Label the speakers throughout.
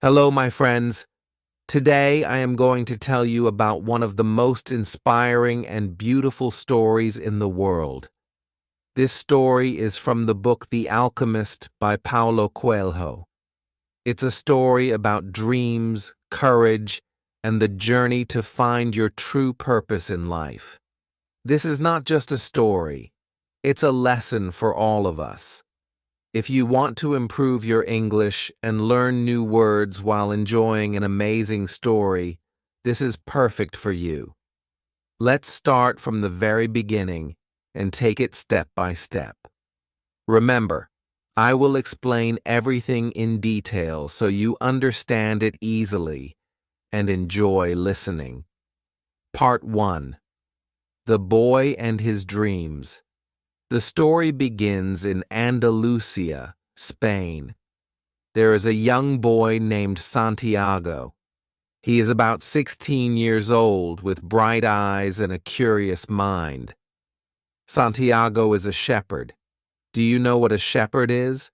Speaker 1: Hello, my friends. Today I am going to tell you about one of the most inspiring and beautiful stories in the world. This story is from the book The Alchemist by Paulo Coelho. It's a story about dreams, courage, and the journey to find your true purpose in life. This is not just a story, it's a lesson for all of us. If you want to improve your English and learn new words while enjoying an amazing story, this is perfect for you. Let's start from the very beginning and take it step by step. Remember, I will explain everything in detail so you understand it easily and enjoy listening. Part 1. The Boy and His Dreams. The story begins in Andalusia, Spain. There is a young boy named Santiago. He is about 16 years old with bright eyes and a curious mind. Santiago is a shepherd. Do you know what a shepherd is?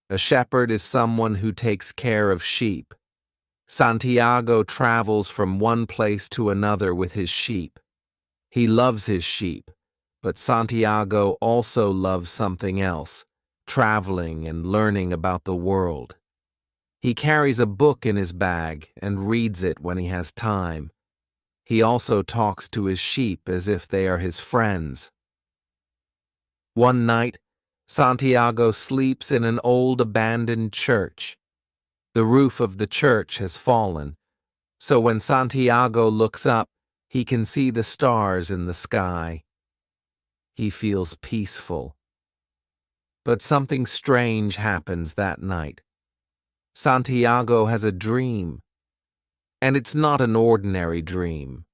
Speaker 1: A shepherd is someone who takes care of sheep. Santiago travels from one place to another with his sheep. He loves his sheep. But Santiago also loves something else, traveling and learning about the world. He carries a book in his bag and reads it when he has time. He also talks to his sheep as if they are his friends. One night, Santiago sleeps in an old abandoned church. The roof of the church has fallen, so when Santiago looks up, he can see the stars in the sky. He feels peaceful. But something strange happens that night. Santiago has a dream, and it's not an ordinary dream.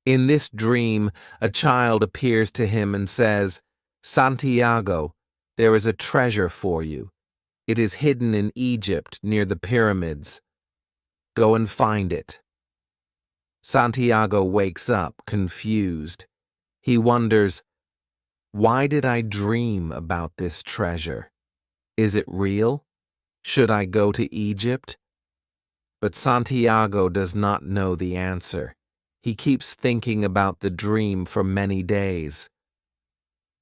Speaker 1: In this dream, a child appears to him and says, "Santiago, there is a treasure for you. It is hidden in Egypt near the pyramids. Go and find it." Santiago wakes up, confused. He wonders, why did I dream about this treasure? Is it real? Should I go to Egypt? But Santiago does not know the answer. He keeps thinking about the dream for many days.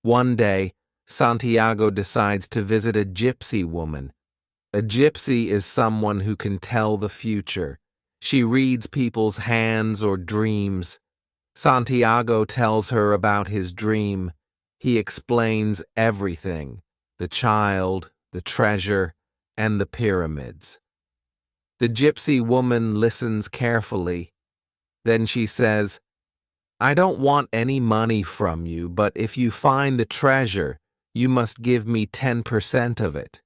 Speaker 1: One day, Santiago decides to visit a gypsy woman. A gypsy is someone who can tell the future. She reads people's hands or dreams. Santiago tells her about his dream. He explains everything: the child, the treasure, and the pyramids. The gypsy woman listens carefully. Then she says, "I don't want any money from you, but if you find the treasure, you must give me 10% of it."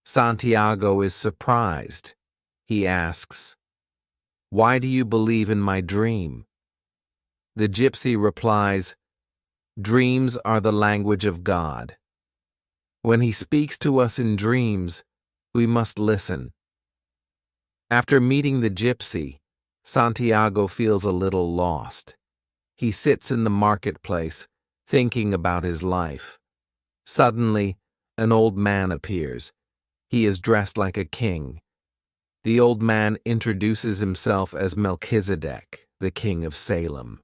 Speaker 1: Santiago is surprised. He asks, "Why do you believe in my dream?" The gypsy replies, "Dreams are the language of God. When He speaks to us in dreams, we must listen." After meeting the gypsy, Santiago feels a little lost. He sits in the marketplace, thinking about his life. Suddenly, an old man appears. He is dressed like a king. The old man introduces himself as Melchizedek, the king of Salem.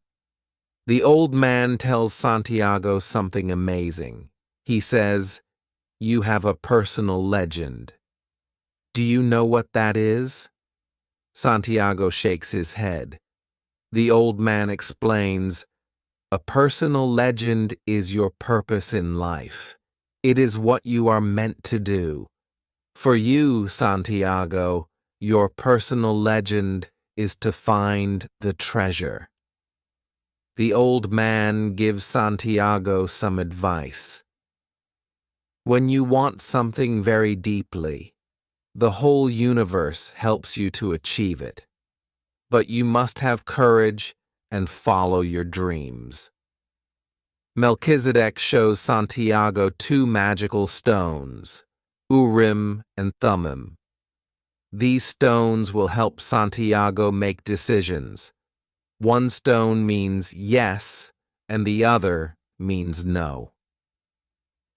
Speaker 1: The old man tells Santiago something amazing. He says, "You have a personal legend." Do you know what that is? Santiago shakes his head. The old man explains, "A personal legend is your purpose in life. It is what you are meant to do. For you, Santiago, your personal legend is to find the treasure." The old man gives Santiago some advice. When you want something very deeply, the whole universe helps you to achieve it. But you must have courage and follow your dreams. Melchizedek shows Santiago two magical stones, Urim and Thummim. These stones will help Santiago make decisions. One stone means yes, and the other means no.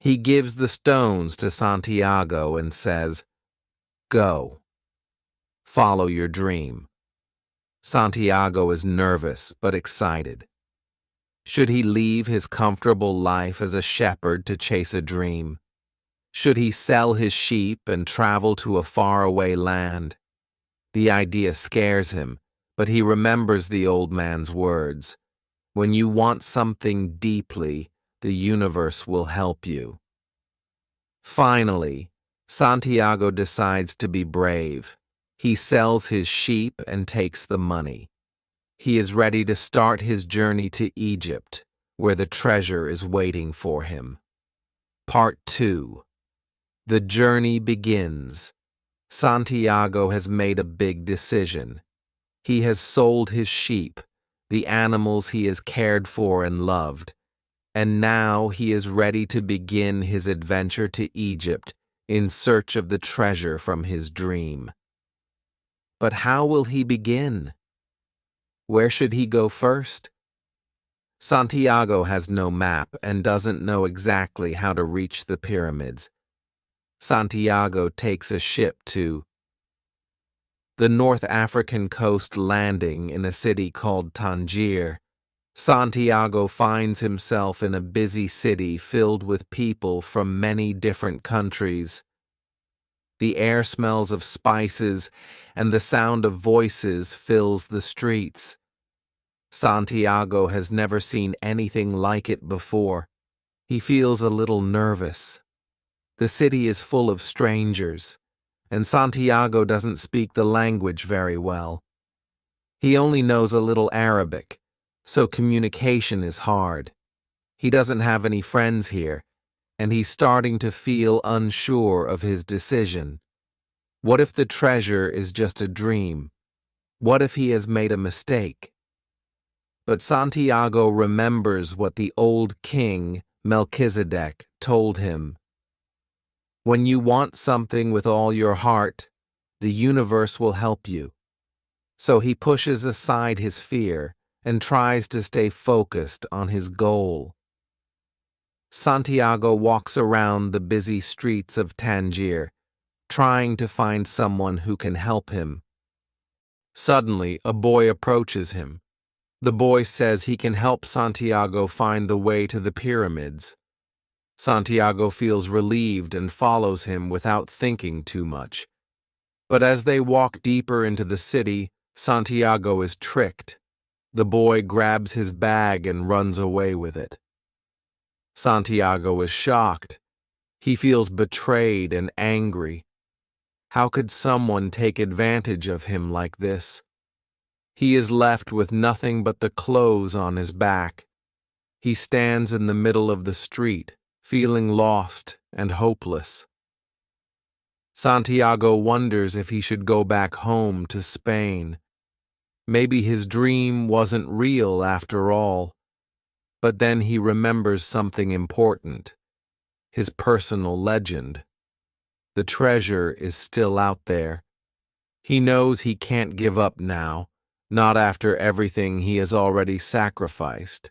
Speaker 1: He gives the stones to Santiago and says, Go. Follow your dream. Santiago is nervous but excited. Should he leave his comfortable life as a shepherd to chase a dream? Should he sell his sheep and travel to a faraway land? The idea scares him, but he remembers the old man's words. When you want something deeply, the universe will help you. Finally, Santiago decides to be brave. He sells his sheep and takes the money. He is ready to start his journey to Egypt, where the treasure is waiting for him. Part 2. The journey begins. Santiago has made a big decision. He has sold his sheep, the animals he has cared for and loved, and now he is ready to begin his adventure to Egypt in search of the treasure from his dream. But how will he begin? Where should he go first? Santiago has no map and doesn't know exactly how to reach the pyramids. Santiago takes a ship to the North African coast, landing in a city called Tangier. Santiago finds himself in a busy city filled with people from many different countries. The air smells of spices and the sound of voices fills the streets. Santiago has never seen anything like it before. He feels a little nervous. The city is full of strangers, and Santiago doesn't speak the language very well. He only knows a little Arabic, so communication is hard. He doesn't have any friends here, and he's starting to feel unsure of his decision. What if the treasure is just a dream? What if he has made a mistake? But Santiago remembers what the old king, Melchizedek, told him. When you want something with all your heart, the universe will help you. So he pushes aside his fear and tries to stay focused on his goal. Santiago walks around the busy streets of Tangier, trying to find someone who can help him. Suddenly, a boy approaches him. The boy says he can help Santiago find the way to the pyramids. Santiago feels relieved and follows him without thinking too much. But as they walk deeper into the city, Santiago is tricked. The boy grabs his bag and runs away with it. Santiago is shocked. He feels betrayed and angry. How could someone take advantage of him like this? He is left with nothing but the clothes on his back. He stands in the middle of the street, feeling lost and hopeless. Santiago wonders if he should go back home to Spain. Maybe his dream wasn't real after all. But then he remembers something important: his personal legend. The treasure is still out there. He knows he can't give up now, not after everything he has already sacrificed.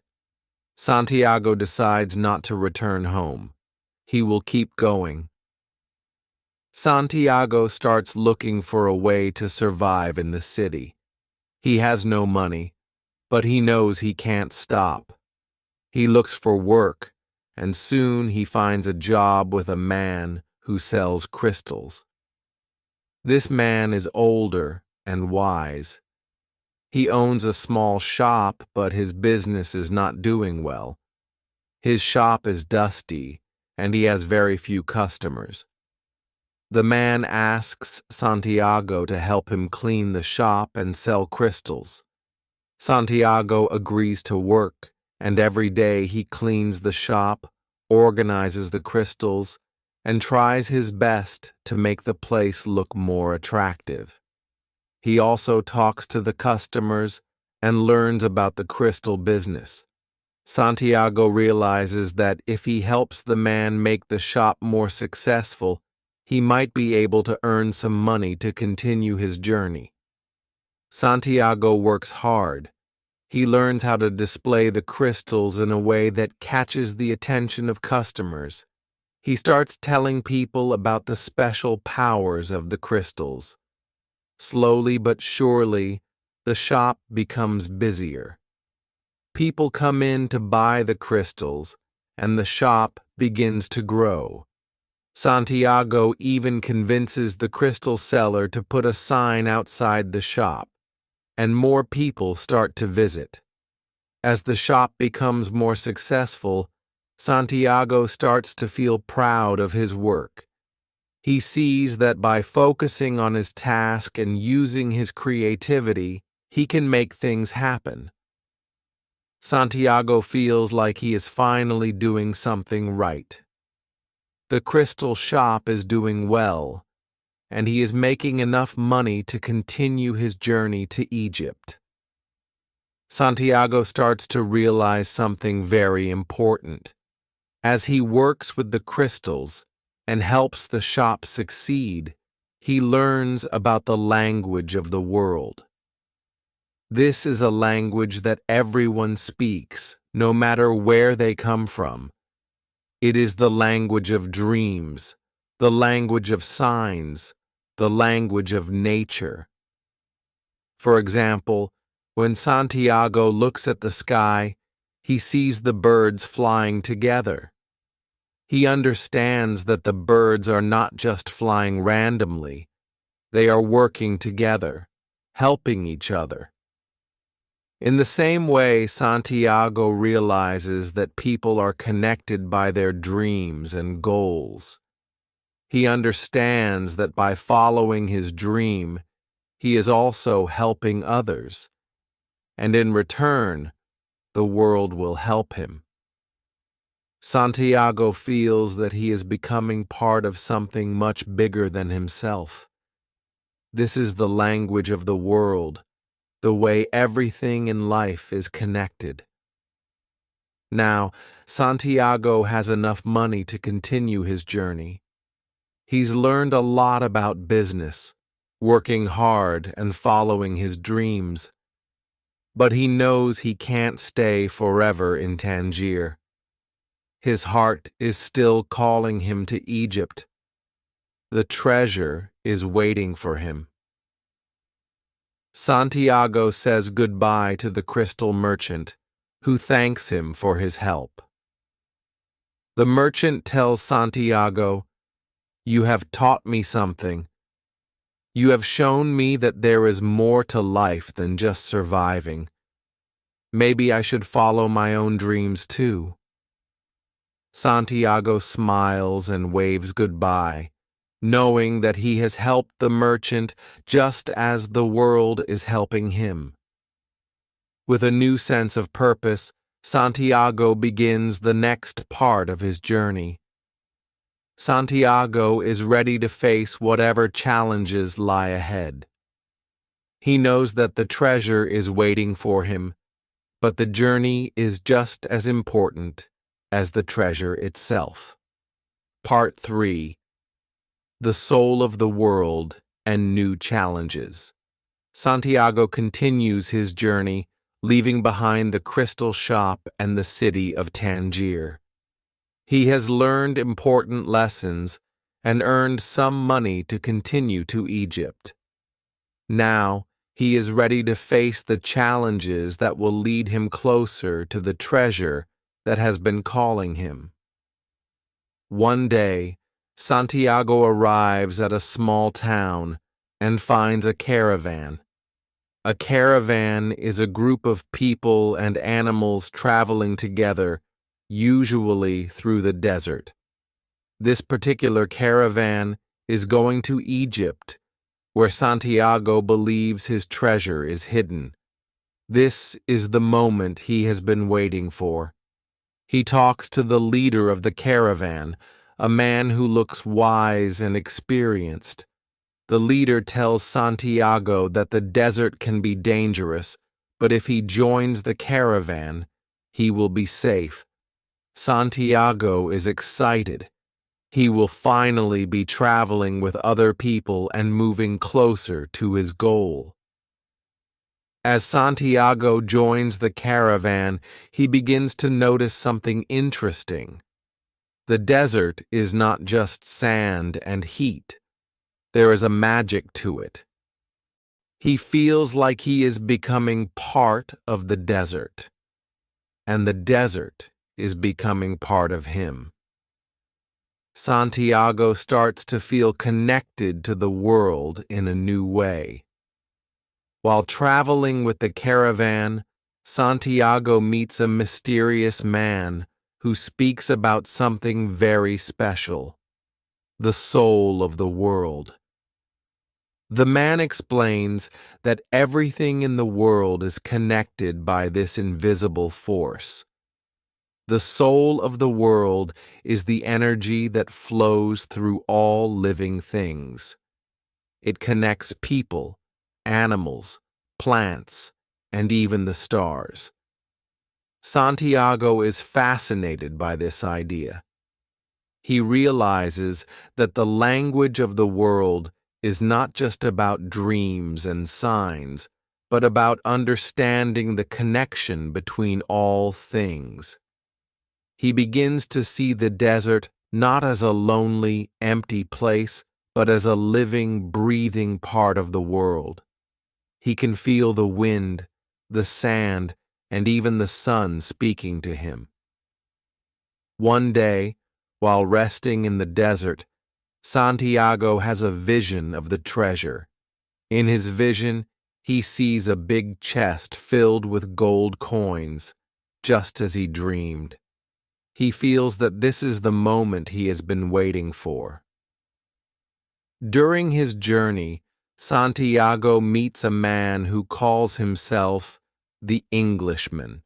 Speaker 1: Santiago decides not to return home. He will keep going. Santiago starts looking for a way to survive in the city. He has no money, but he knows he can't stop. He looks for work, and soon he finds a job with a man who sells crystals. This man is older and wise. He owns a small shop, but his business is not doing well. His shop is dusty, and he has very few customers. The man asks Santiago to help him clean the shop and sell crystals. Santiago agrees to work, and every day he cleans the shop, organizes the crystals, and tries his best to make the place look more attractive. He also talks to the customers and learns about the crystal business. Santiago realizes that if he helps the man make the shop more successful, he might be able to earn some money to continue his journey. Santiago works hard. He learns how to display the crystals in a way that catches the attention of customers. He starts telling people about the special powers of the crystals. Slowly but surely, the shop becomes busier. People come in to buy the crystals, and the shop begins to grow. Santiago even convinces the crystal seller to put a sign outside the shop, and more people start to visit. As the shop becomes more successful, Santiago starts to feel proud of his work. He sees that by focusing on his task and using his creativity, he can make things happen. Santiago feels like he is finally doing something right. The crystal shop is doing well, and he is making enough money to continue his journey to Egypt. Santiago starts to realize something very important. As he works with the crystals and helps the shop succeed, he learns about the language of the world. This is a language that everyone speaks, no matter where they come from. It is the language of dreams, the language of signs, the language of nature. For example, when Santiago looks at the sky, he sees the birds flying together. He understands that the birds are not just flying randomly. They are working together, helping each other. In the same way, Santiago realizes that people are connected by their dreams and goals. He understands that by following his dream, he is also helping others, and in return, the world will help him. Santiago feels that he is becoming part of something much bigger than himself. This is the language of the world, the way everything in life is connected. Now, Santiago has enough money to continue his journey. He's learned a lot about business, working hard and following his dreams. But he knows he can't stay forever in Tangier. His heart is still calling him to Egypt. The treasure is waiting for him. Santiago says goodbye to the crystal merchant, who thanks him for his help. The merchant tells Santiago, "You have taught me something. You have shown me that there is more to life than just surviving. Maybe I should follow my own dreams too." Santiago smiles and waves goodbye, knowing that he has helped the merchant just as the world is helping him. With a new sense of purpose, Santiago begins the next part of his journey. Santiago is ready to face whatever challenges lie ahead. He knows that the treasure is waiting for him, but the journey is just as important as the treasure itself. Part 3. The Soul of the World and New Challenges. Santiago continues his journey, leaving behind the crystal shop and the city of Tangier. He has learned important lessons and earned some money to continue to Egypt. Now, he is ready to face the challenges that will lead him closer to the treasure that has been calling him. One day, Santiago arrives at a small town and finds a caravan. A caravan is a group of people and animals traveling together, usually through the desert. This particular caravan is going to Egypt, where Santiago believes his treasure is hidden. This is the moment he has been waiting for. He talks to the leader of the caravan, a man who looks wise and experienced. The leader tells Santiago that the desert can be dangerous, but if he joins the caravan, he will be safe. Santiago is excited. He will finally be traveling with other people and moving closer to his goal. As Santiago joins the caravan, he begins to notice something interesting. The desert is not just sand and heat. There is a magic to it. He feels like he is becoming part of the desert, and the desert is becoming part of him. Santiago starts to feel connected to the world in a new way. While traveling with the caravan, Santiago meets a mysterious man who speaks about something very special: the soul of the world. The man explains that everything in the world is connected by this invisible force. The soul of the world is the energy that flows through all living things. It connects people, animals, plants, and even the stars. Santiago is fascinated by this idea. He realizes that the language of the world is not just about dreams and signs, but about understanding the connection between all things. He begins to see the desert not as a lonely, empty place, but as a living, breathing part of the world. He can feel the wind, the sand, and even the sun speaking to him. One day, while resting in the desert, Santiago has a vision of the treasure. In his vision, he sees a big chest filled with gold coins, just as he dreamed. He feels that this is the moment he has been waiting for. During his journey, Santiago meets a man who calls himself the Englishman.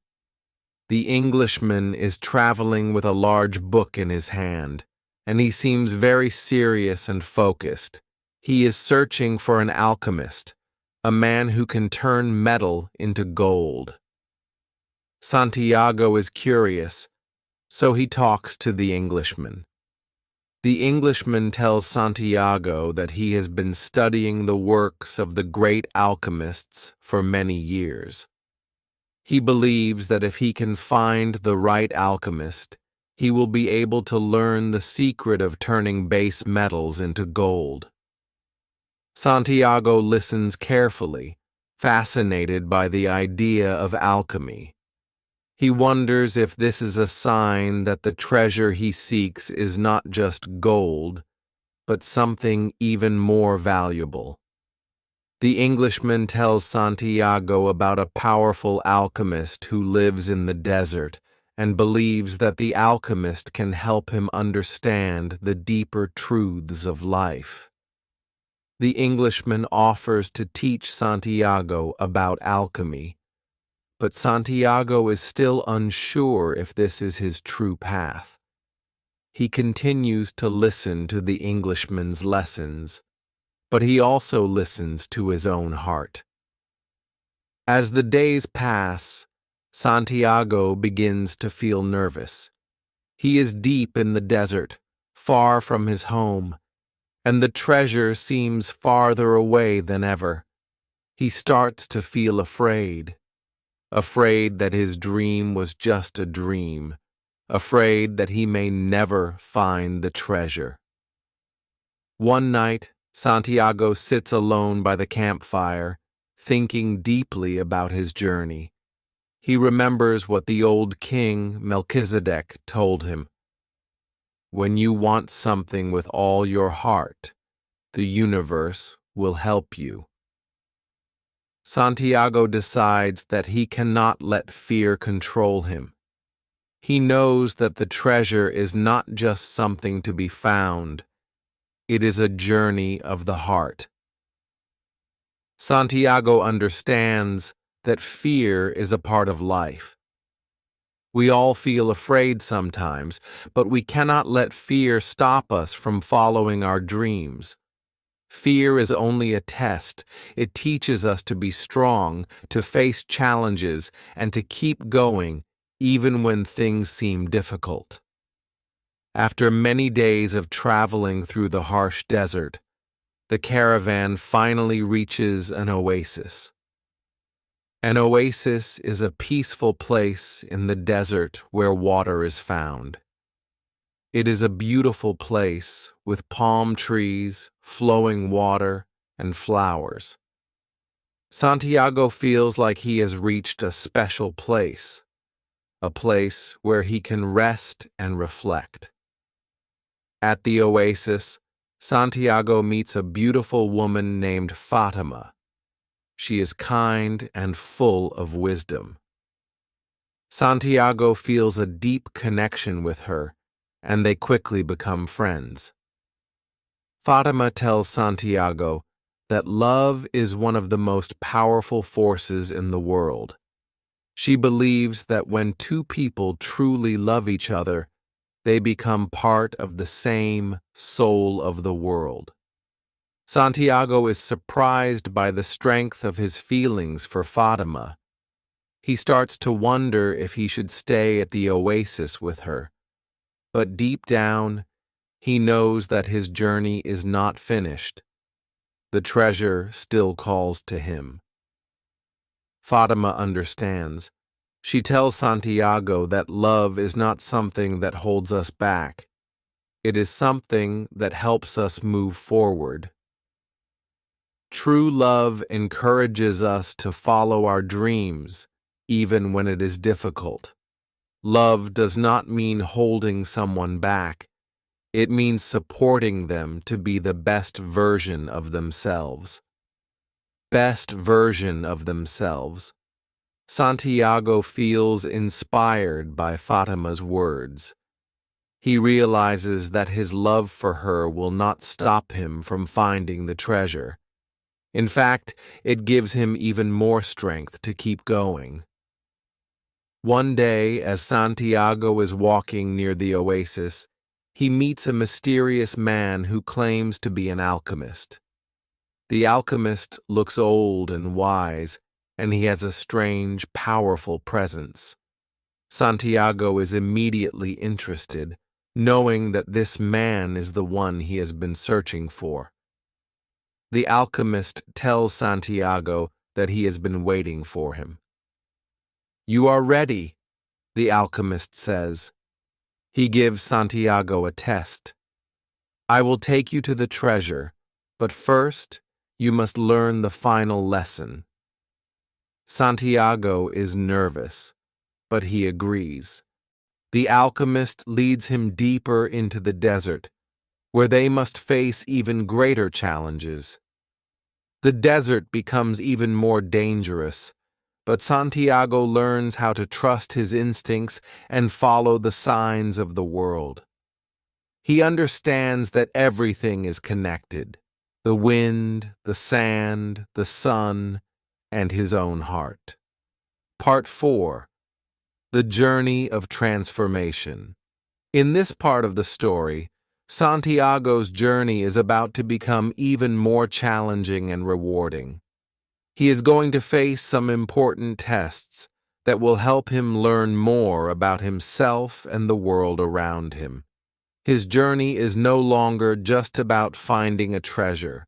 Speaker 1: The Englishman is traveling with a large book in his hand, and he seems very serious and focused. He is searching for an alchemist, a man who can turn metal into gold. Santiago is curious, so he talks to the Englishman. The Englishman tells Santiago that he has been studying the works of the great alchemists for many years. He believes that if he can find the right alchemist, he will be able to learn the secret of turning base metals into gold. Santiago listens carefully, fascinated by the idea of alchemy. He wonders if this is a sign that the treasure he seeks is not just gold, but something even more valuable. The Englishman tells Santiago about a powerful alchemist who lives in the desert and believes that the alchemist can help him understand the deeper truths of life. The Englishman offers to teach Santiago about alchemy, but Santiago is still unsure if this is his true path. He continues to listen to the Englishman's lessons, but he also listens to his own heart. As the days pass, Santiago begins to feel nervous. He is deep in the desert, far from his home, and the treasure seems farther away than ever. He starts to feel afraid that his dream was just a dream, afraid that he may never find the treasure. One night, Santiago sits alone by the campfire, thinking deeply about his journey. He remembers what the old king Melchizedek told him. When you want something with all your heart, the universe will help you. Santiago decides that he cannot let fear control him. He knows that the treasure is not just something to be found, it is a journey of the heart. Santiago understands that fear is a part of life. We all feel afraid sometimes, but we cannot let fear stop us from following our dreams. Fear is only a test. It teaches us to be strong, to face challenges, and to keep going, even when things seem difficult. After many days of traveling through the harsh desert, the caravan finally reaches an oasis. An oasis is a peaceful place in the desert where water is found. It is a beautiful place with palm trees, flowing water, and flowers. Santiago feels like he has reached a special place, a place where he can rest and reflect. At the oasis, Santiago meets a beautiful woman named Fatima. She is kind and full of wisdom. Santiago feels a deep connection with her, and they quickly become friends. Fatima tells Santiago that love is one of the most powerful forces in the world. She believes that when two people truly love each other, they become part of the same soul of the world. Santiago is surprised by the strength of his feelings for Fatima. He starts to wonder if he should stay at the oasis with her. But deep down, he knows that his journey is not finished. The treasure still calls to him. Fatima understands. She tells Santiago that love is not something that holds us back. It is something that helps us move forward. True love encourages us to follow our dreams, even when it is difficult. Love does not mean holding someone back. It means supporting them to be the best version of themselves. Best version of themselves. Santiago feels inspired by Fatima's words. He realizes that his love for her will not stop him from finding the treasure. In fact, it gives him even more strength to keep going. One day, as Santiago is walking near the oasis, he meets a mysterious man who claims to be an alchemist. The alchemist looks old and wise, and he has a strange, powerful presence. Santiago is immediately interested, knowing that this man is the one he has been searching for. The alchemist tells Santiago that he has been waiting for him. "You are ready," the alchemist says. He gives Santiago a test. "I will take you to the treasure, but first you must learn the final lesson." Santiago is nervous, but he agrees. The alchemist leads him deeper into the desert, where they must face even greater challenges. The desert becomes even more dangerous, but Santiago learns how to trust his instincts and follow the signs of the world. He understands that everything is connected: the wind, the sand, the sun, and his own heart. Part 4. The Journey of Transformation. In this part of the story, Santiago's journey is about to become even more challenging and rewarding. He is going to face some important tests that will help him learn more about himself and the world around him. His journey is no longer just about finding a treasure.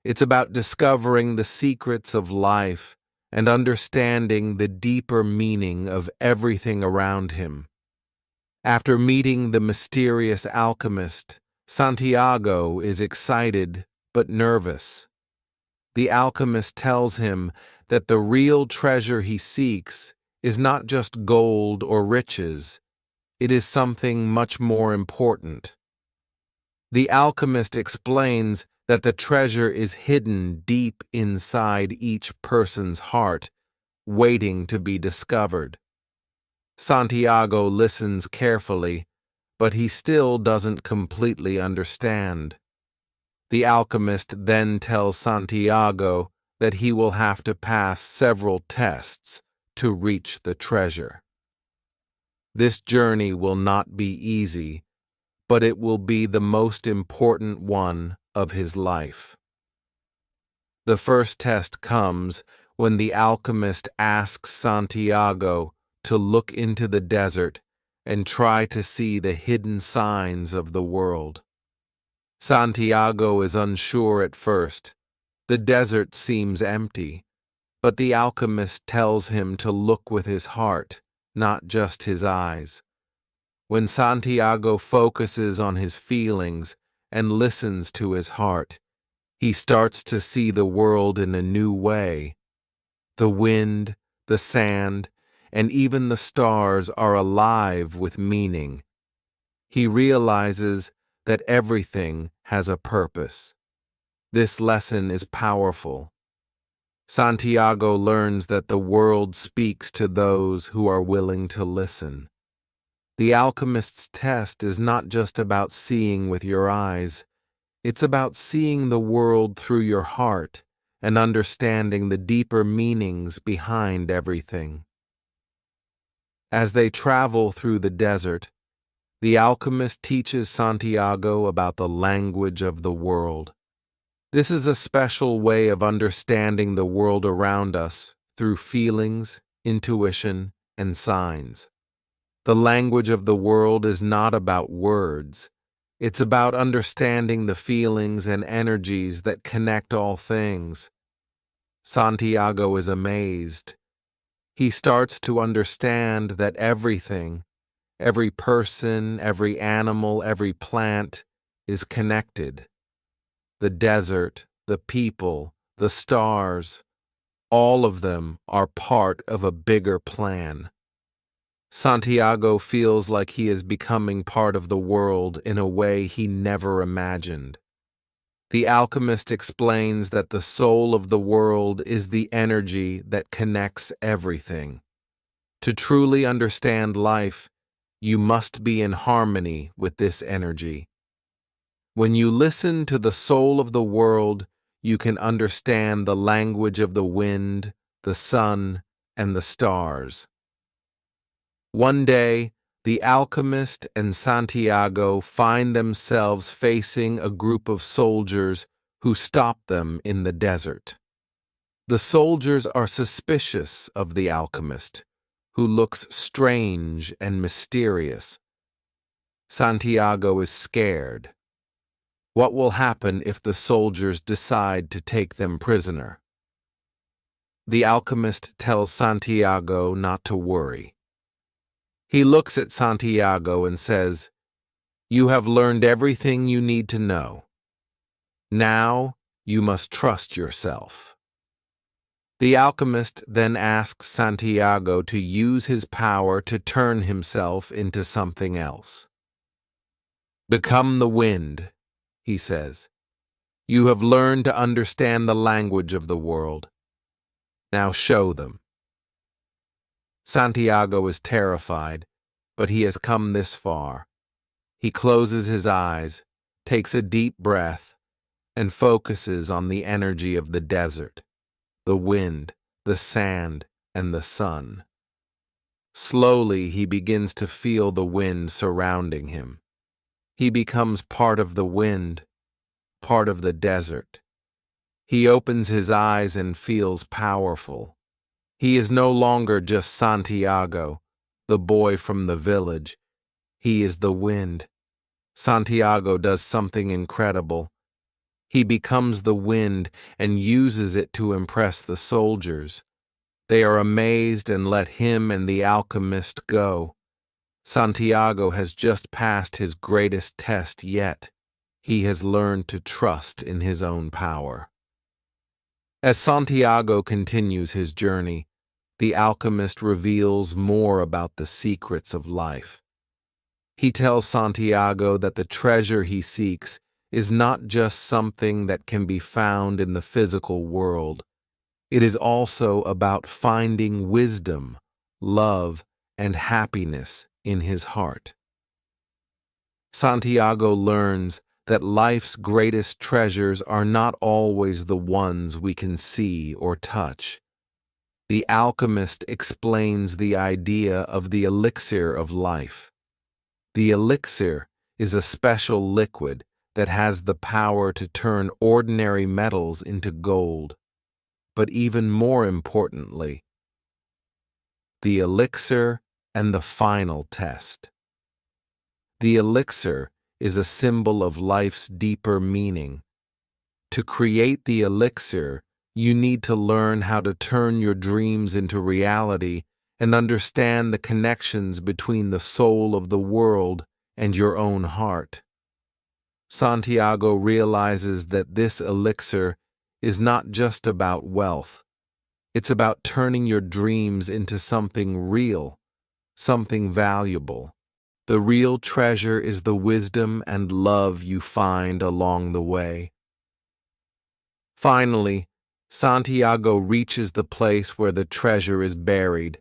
Speaker 1: It's about discovering the secrets of life and understanding the deeper meaning of everything around him. After meeting the mysterious alchemist, Santiago is excited but nervous. The alchemist tells him that the real treasure he seeks is not just gold or riches. It is something much more important. The alchemist explains that the treasure is hidden deep inside each person's heart, waiting to be discovered. Santiago listens carefully, but he still doesn't completely understand. The alchemist then tells Santiago that he will have to pass several tests to reach the treasure. This journey will not be easy, but it will be the most important one of his life. The first test comes when the alchemist asks Santiago to look into the desert and try to see the hidden signs of the world. Santiago is unsure at first. The desert seems empty, but the alchemist tells him to look with his heart, not just his eyes. When Santiago focuses on his feelings and listens to his heart, he starts to see the world in a new way. The wind, the sand, and even the stars are alive with meaning. He realizes that everything has a purpose. This lesson is powerful. Santiago learns that the world speaks to those who are willing to listen. The alchemist's test is not just about seeing with your eyes. It's about seeing the world through your heart and understanding the deeper meanings behind everything. As they travel through the desert, the alchemist teaches Santiago about the language of the world. This is a special way of understanding the world around us through feelings, intuition, and signs. The language of the world is not about words. It's about understanding the feelings and energies that connect all things. Santiago is amazed. He starts to understand that everything, every person, every animal, every plant, is connected. The desert, the people, the stars, all of them are part of a bigger plan. Santiago feels like he is becoming part of the world in a way he never imagined. The alchemist explains that the soul of the world is the energy that connects everything. To truly understand life, you must be in harmony with this energy. When you listen to the soul of the world, you can understand the language of the wind, the sun, and the stars. One day, the alchemist and Santiago find themselves facing a group of soldiers who stop them in the desert. The soldiers are suspicious of the alchemist, who looks strange and mysterious. Santiago is scared. What will happen if the soldiers decide to take them prisoner? The alchemist tells Santiago not to worry. He looks at Santiago and says, "You have learned everything you need to know. Now you must trust yourself." The alchemist then asks Santiago to use his power to turn himself into something else. "Become the wind," he says. "You have learned to understand the language of the world. Now show them." Santiago is terrified, but he has come this far. He closes his eyes, takes a deep breath, and focuses on the energy of the desert, the wind, the sand, and the sun. Slowly, he begins to feel the wind surrounding him. He becomes part of the wind, part of the desert. He opens his eyes and feels powerful. He is no longer just Santiago, the boy from the village. He is the wind. Santiago does something incredible. He becomes the wind and uses it to impress the soldiers. They are amazed and let him and the alchemist go. Santiago has just passed his greatest test yet. He has learned to trust in his own power. As Santiago continues his journey, the alchemist reveals more about the secrets of life. He tells Santiago that the treasure he seeks is not just something that can be found in the physical world. It is also about finding wisdom, love, and happiness in his heart. Santiago learns that life's greatest treasures are not always the ones we can see or touch. The alchemist explains the idea of the elixir of life. The elixir is a special liquid that has the power to turn ordinary metals into gold. But even more importantly, the elixir and the final test. The elixir is a symbol of life's deeper meaning. To create the elixir, you need to learn how to turn your dreams into reality and understand the connections between the soul of the world and your own heart. Santiago realizes that this elixir is not just about wealth. It's about turning your dreams into something real, something valuable. The real treasure is the wisdom and love you find along the way. Finally, Santiago reaches the place where the treasure is buried,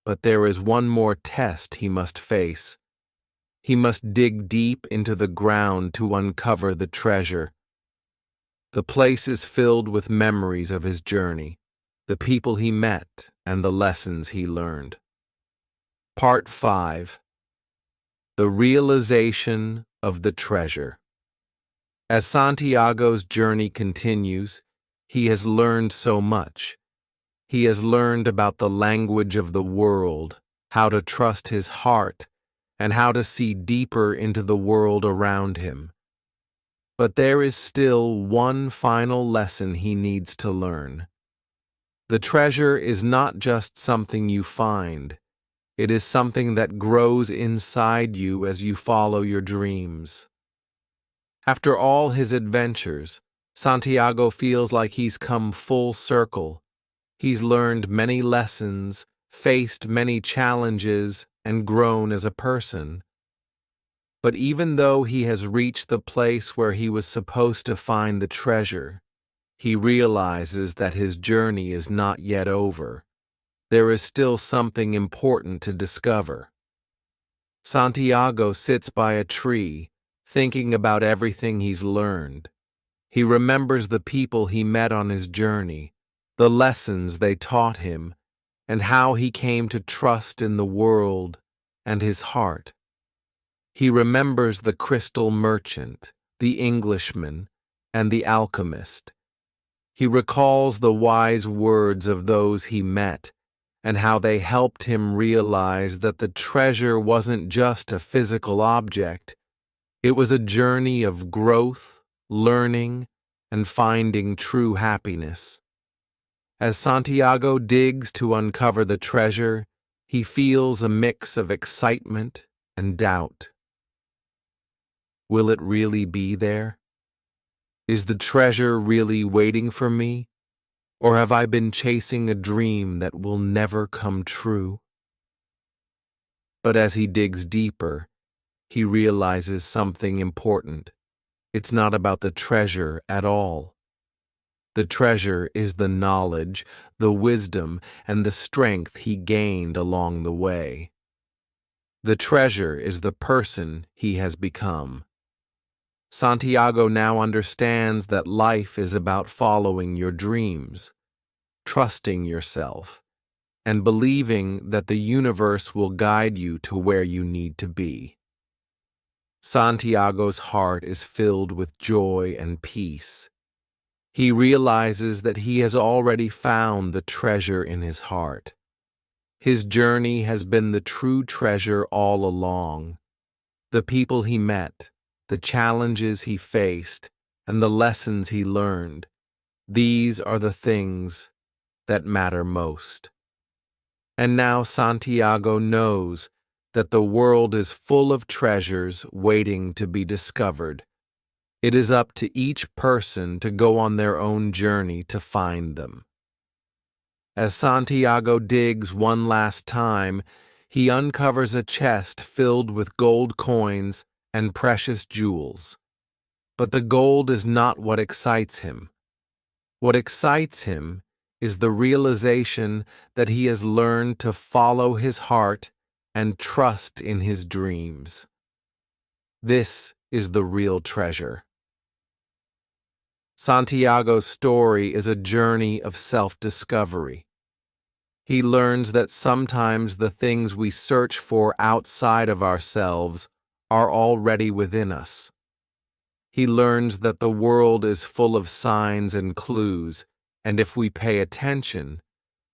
Speaker 1: but there is one more test he must face. He must dig deep into the ground to uncover the treasure. The place is filled with memories of his journey, the people he met, and the lessons he learned. Part 5. The Realization of the Treasure. As Santiago's journey continues, he has learned so much. He has learned about the language of the world, how to trust his heart, and how to see deeper into the world around him. But there is still one final lesson he needs to learn. The treasure is not just something you find. It is something that grows inside you as you follow your dreams. After all his adventures, Santiago feels like he's come full circle. He's learned many lessons, faced many challenges, and grown as a person. But even though he has reached the place where he was supposed to find the treasure, he realizes that his journey is not yet over. There is still something important to discover. Santiago sits by a tree, thinking about everything he's learned. He remembers the people he met on his journey, the lessons they taught him, and how he came to trust in the world and his heart. He remembers the crystal merchant, the Englishman, and the alchemist. He recalls the wise words of those he met, and how they helped him realize that the treasure wasn't just a physical object. It was a journey of growth, learning, and finding true happiness. As Santiago digs to uncover the treasure, he feels a mix of excitement and doubt. Will it really be there? Is the treasure really waiting for me? Or have I been chasing a dream that will never come true? But as he digs deeper, he realizes something important. It's not about the treasure at all. The treasure is the knowledge, the wisdom, and the strength he gained along the way. The treasure is the person he has become. Santiago now understands that life is about following your dreams, trusting yourself, and believing that the universe will guide you to where you need to be. Santiago's heart is filled with joy and peace. He realizes that he has already found the treasure in his heart. His journey has been the true treasure all along. The people he met, the challenges he faced, and the lessons he learned, these are the things that matter most. And now Santiago knows that the world is full of treasures waiting to be discovered. It is up to each person to go on their own journey to find them. As Santiago digs one last time, he uncovers a chest filled with gold coins and precious jewels. But the gold is not what excites him. What excites him is the realization that he has learned to follow his heart and trust in his dreams. This is the real treasure. Santiago's story is a journey of self-discovery. He learns that sometimes the things we search for outside of ourselves are already within us. He learns that the world is full of signs and clues, and if we pay attention,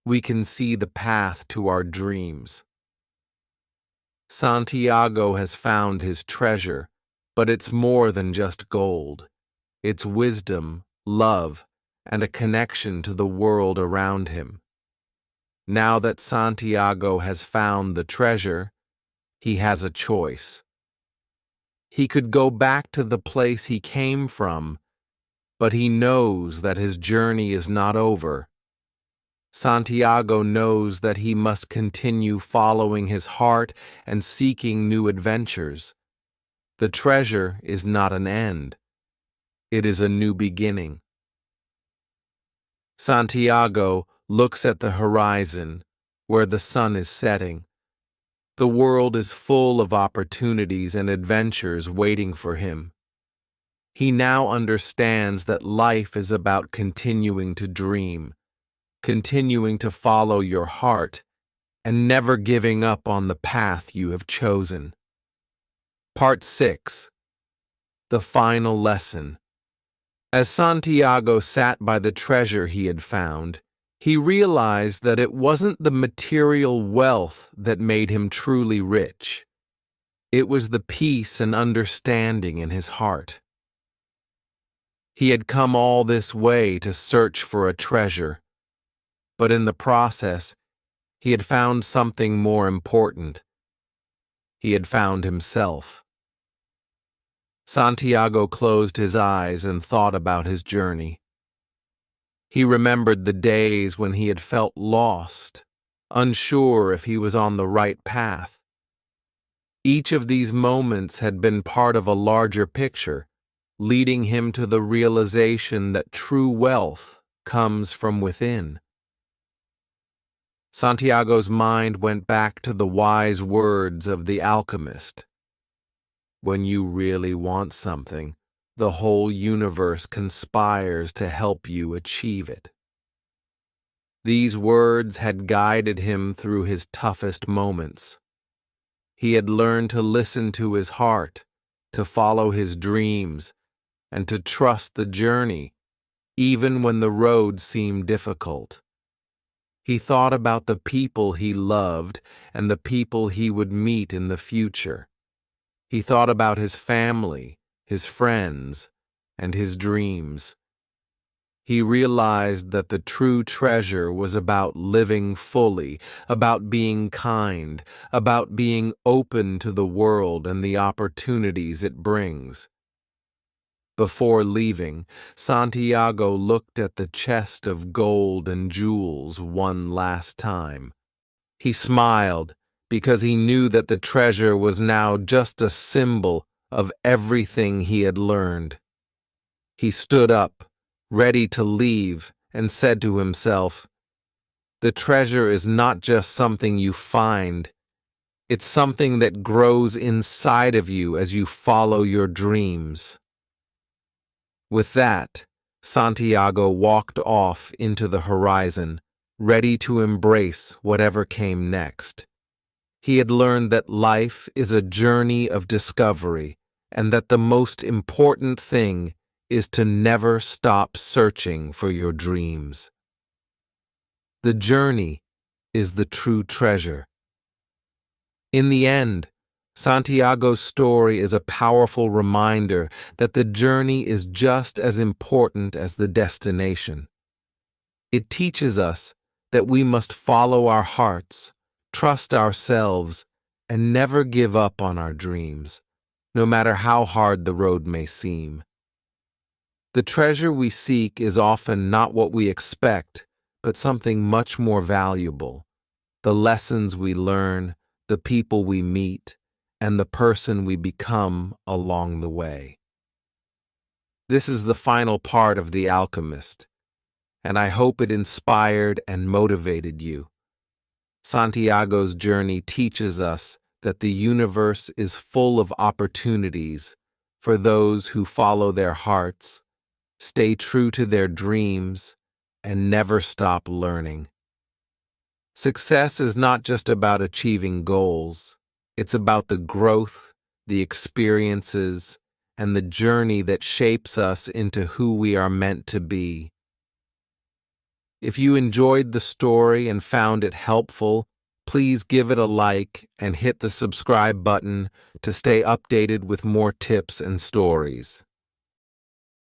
Speaker 1: we can see the path to our dreams. Santiago has found his treasure, but it's more than just gold. It's wisdom, love, and a connection to the world around him. Now that Santiago has found the treasure, he has a choice. He could go back to the place he came from, but he knows that his journey is not over. Santiago knows that he must continue following his heart and seeking new adventures. The treasure is not an end. It is a new beginning. Santiago looks at the horizon, where the sun is setting. The world is full of opportunities and adventures waiting for him. He now understands that life is about continuing to dream, continuing to follow your heart, and never giving up on the path you have chosen. Part 6. The Final Lesson. As Santiago sat by the treasure he had found, he realized that it wasn't the material wealth that made him truly rich. It was the peace and understanding in his heart. He had come all this way to search for a treasure, but in the process, he had found something more important. He had found himself. Santiago closed his eyes and thought about his journey. He remembered the days when he had felt lost, unsure if he was on the right path. Each of these moments had been part of a larger picture, leading him to the realization that true wealth comes from within. Santiago's mind went back to the wise words of the alchemist. When you really want something, the whole universe conspires to help you achieve it. These words had guided him through his toughest moments. He had learned to listen to his heart, to follow his dreams, and to trust the journey, even when the road seemed difficult. He thought about the people he loved and the people he would meet in the future. He thought about his family, his friends, and his dreams. He realized that the true treasure was about living fully, about being kind, about being open to the world and the opportunities it brings. Before leaving, Santiago looked at the chest of gold and jewels one last time. He smiled because he knew that the treasure was now just a symbol of everything he had learned. He stood up, ready to leave, and said to himself, "The treasure is not just something you find. It's something that grows inside of you as you follow your dreams." With that, Santiago walked off into the horizon, ready to embrace whatever came next. He had learned that life is a journey of discovery, and that the most important thing is to never stop searching for your dreams. The journey is the true treasure. In the end, Santiago's story is a powerful reminder that the journey is just as important as the destination. It teaches us that we must follow our hearts, trust ourselves, and never give up on our dreams, no matter how hard the road may seem. The treasure we seek is often not what we expect, but something much more valuable. The lessons we learn, the people we meet, and the person we become along the way. This is the final part of The Alchemist, and I hope it inspired and motivated you. Santiago's journey teaches us that the universe is full of opportunities for those who follow their hearts, stay true to their dreams, and never stop learning. Success is not just about achieving goals. It's about the growth, the experiences, and the journey that shapes us into who we are meant to be. If you enjoyed the story and found it helpful, please give it a like and hit the subscribe button to stay updated with more tips and stories.